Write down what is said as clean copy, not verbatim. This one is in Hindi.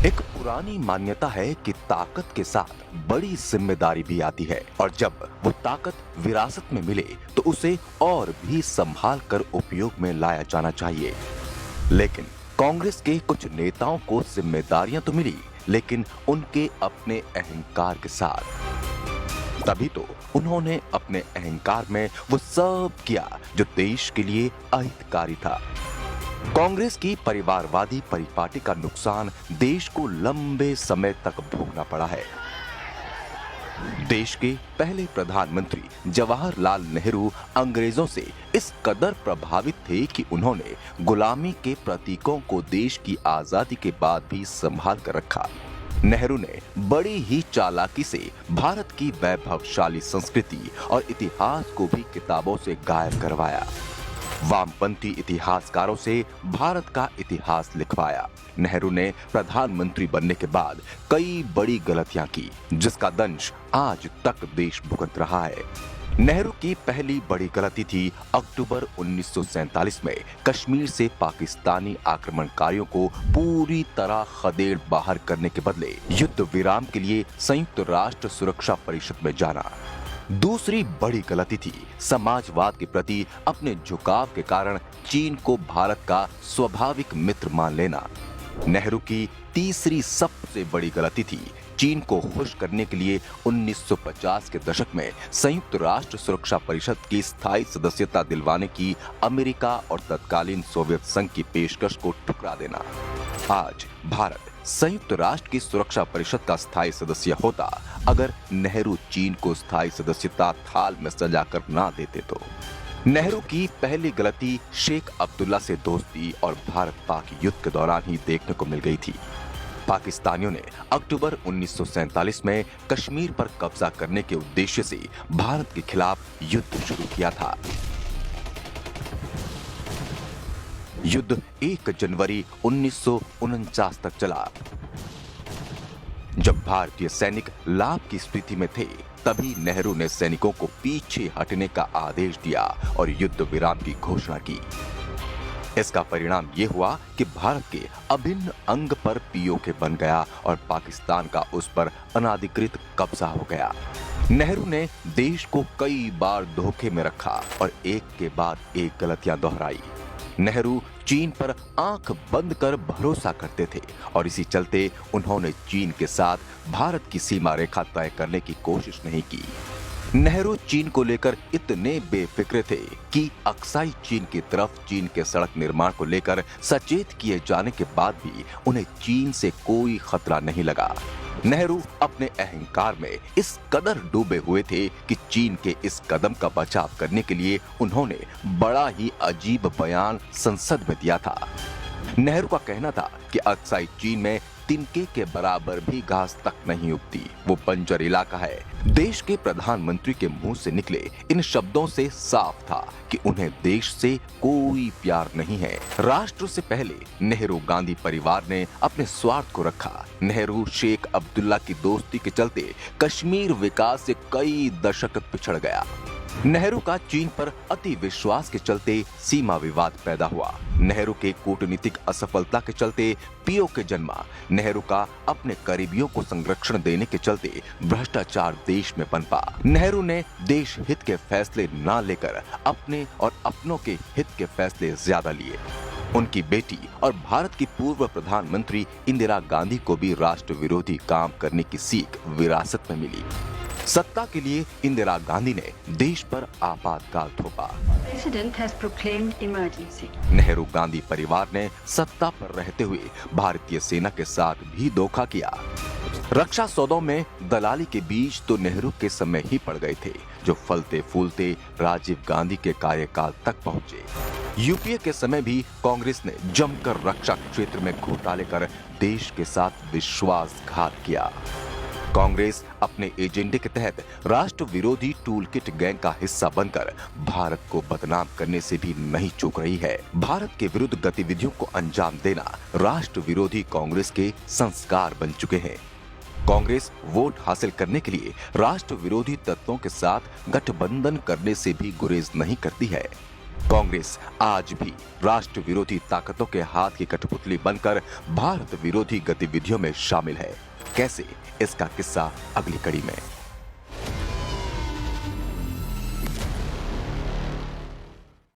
एक पुरानी मान्यता है कि ताकत के साथ बड़ी जिम्मेदारी भी आती है और जब वो ताकत विरासत में मिले तो उसे और भी संभाल कर उपयोग में लाया जाना चाहिए। लेकिन कांग्रेस के कुछ नेताओं को जिम्मेदारियां तो मिली, लेकिन उनके अपने अहंकार के साथ। तभी तो उन्होंने अपने अहंकार में वो सब किया जो देश के लिए अहितकारी था। कांग्रेस की परिवारवादी परिपाटी का नुकसान देश को लंबे समय तक भोगना पड़ा है। देश के पहले प्रधानमंत्री जवाहरलाल नेहरू अंग्रेजों से इस कदर प्रभावित थे कि उन्होंने गुलामी के प्रतीकों को देश की आजादी के बाद भी संभाल कर रखा। नेहरू ने बड़ी ही चालाकी से भारत की वैभवशाली संस्कृति और इतिहास को भी किताबों से गायब करवाया। वामपंथी इतिहासकारों से भारत का इतिहास लिखवाया। नेहरू ने प्रधानमंत्री बनने के बाद कई बड़ी गलतियां की, जिसका दंश आज तक देश भुगत रहा है। नेहरू की पहली बड़ी गलती थी अक्टूबर 1947 में कश्मीर से पाकिस्तानी आक्रमणकारियों को पूरी तरह खदेड़ बाहर करने के बदले युद्ध विराम के लिए संयुक्त राष्ट्र सुरक्षा परिषद में जाना। दूसरी बड़ी गलती थी समाजवाद के प्रति अपने झुकाव के कारण चीन को भारत का स्वाभाविक मित्र मान लेना। नेहरू की तीसरी सबसे बड़ी गलती थी चीन को खुश करने के लिए 1950 के दशक में संयुक्त राष्ट्र सुरक्षा परिषद की स्थायी सदस्यता दिलवाने की अमेरिका और तत्कालीन सोवियत संघ की पेशकश को ठुकरा देना। आज भारत संयुक्त राष्ट्र की सुरक्षा परिषद का स्थायी सदस्य होता अगर नेहरू चीन को स्थायी सदस्यता थाल में सजाकर ना देते तो। नेहरू की पहली गलती शेख अब्दुल्ला से दोस्ती और भारत पाक युद्ध के दौरान ही देखने को मिल गई थी। पाकिस्तानियों ने अक्टूबर 1947 में कश्मीर पर कब्जा करने के उद्देश्य से भारत के खिलाफ युद्ध शुरू किया था। युद्ध 1 जनवरी 1949 तक चला। जब भारतीय सैनिक लाभ की स्थिति में थे, तभी नेहरू ने सैनिकों को पीछे हटने का आदेश दिया और युद्ध विराम की घोषणा की। इसका परिणाम यह हुआ कि भारत के अभिन्न अंग पर पीओके बन गया और पाकिस्तान का उस पर अनाधिकृत कब्जा हो गया। नेहरू ने देश को कई बार धोखे में रखा और एक के बाद एक गलतियां दोहराई। नेहरू चीन पर आंख बंद कर भरोसा करते थे और इसी चलते उन्होंने चीन के साथ भारत की सीमा रेखा तय करने की कोशिश नहीं की। नेहरू चीन को लेकर इतने बेफिक्र थे कि अक्साई चीन की तरफ चीन के सड़क निर्माण को लेकर सचेत किए जाने के बाद भी उन्हें चीन से कोई खतरा नहीं लगा। नेहरू अपने अहंकार में इस कदर डूबे हुए थे कि चीन के इस कदम का बचाव करने के लिए उन्होंने बड़ा ही अजीब बयान संसद में दिया था। नेहरू का कहना था कि अक्साई चीन में तिनके के बराबर भी घास तक नहीं उगती, वो बंजर इलाका है। देश के प्रधानमंत्री के मुंह से निकले इन शब्दों से साफ था कि उन्हें देश से कोई प्यार नहीं है। राष्ट्र से पहले नेहरू गांधी परिवार ने अपने स्वार्थ को रखा। नेहरू शेख अब्दुल्ला की दोस्ती के चलते कश्मीर विकास से कई दशक पिछड़ गया। नेहरू का चीन पर अति विश्वास के चलते सीमा विवाद पैदा हुआ। नेहरू के कूटनीतिक असफलता के चलते पीओके जन्मा। नेहरू का अपने करीबियों को संरक्षण देने के चलते भ्रष्टाचार देश में पनपा। नेहरू ने देश हित के फैसले न लेकर अपने और अपनों के हित के फैसले ज्यादा लिए। उनकी बेटी और भारत की पूर्व प्रधानमंत्री इंदिरा गांधी को भी राष्ट्र विरोधी काम करने की सीख विरासत में मिली। सत्ता के लिए इंदिरा गांधी ने देश पर आपातकाल थोपा। नेहरू गांधी परिवार ने सत्ता पर रहते हुए भारतीय सेना के साथ भी धोखा किया। रक्षा सौदों में दलाली के बीज तो नेहरू के समय ही पड़ गए थे, जो फलते फूलते राजीव गांधी के कार्यकाल तक पहुंचे। यूपीए के समय भी कांग्रेस ने जमकर रक्षा क्षेत्र में घोटाले कर देश के साथ विश्वासघात किया। कांग्रेस अपने एजेंडे के तहत राष्ट्र विरोधी टूल किट गैंग का हिस्सा बनकर भारत को बदनाम करने से भी नहीं चूक रही है। भारत के विरुद्ध गतिविधियों को अंजाम देना राष्ट्र विरोधी कांग्रेस के संस्कार बन चुके हैं। कांग्रेस वोट हासिल करने के लिए राष्ट्र विरोधी तत्वों के साथ गठबंधन करने से भी गुरेज नहीं करती है। कांग्रेस आज भी राष्ट्र विरोधी ताकतों के हाथ की कठपुतली बनकर भारत विरोधी गतिविधियों में शामिल है। कैसे, इसका किस्सा अगली कड़ी में।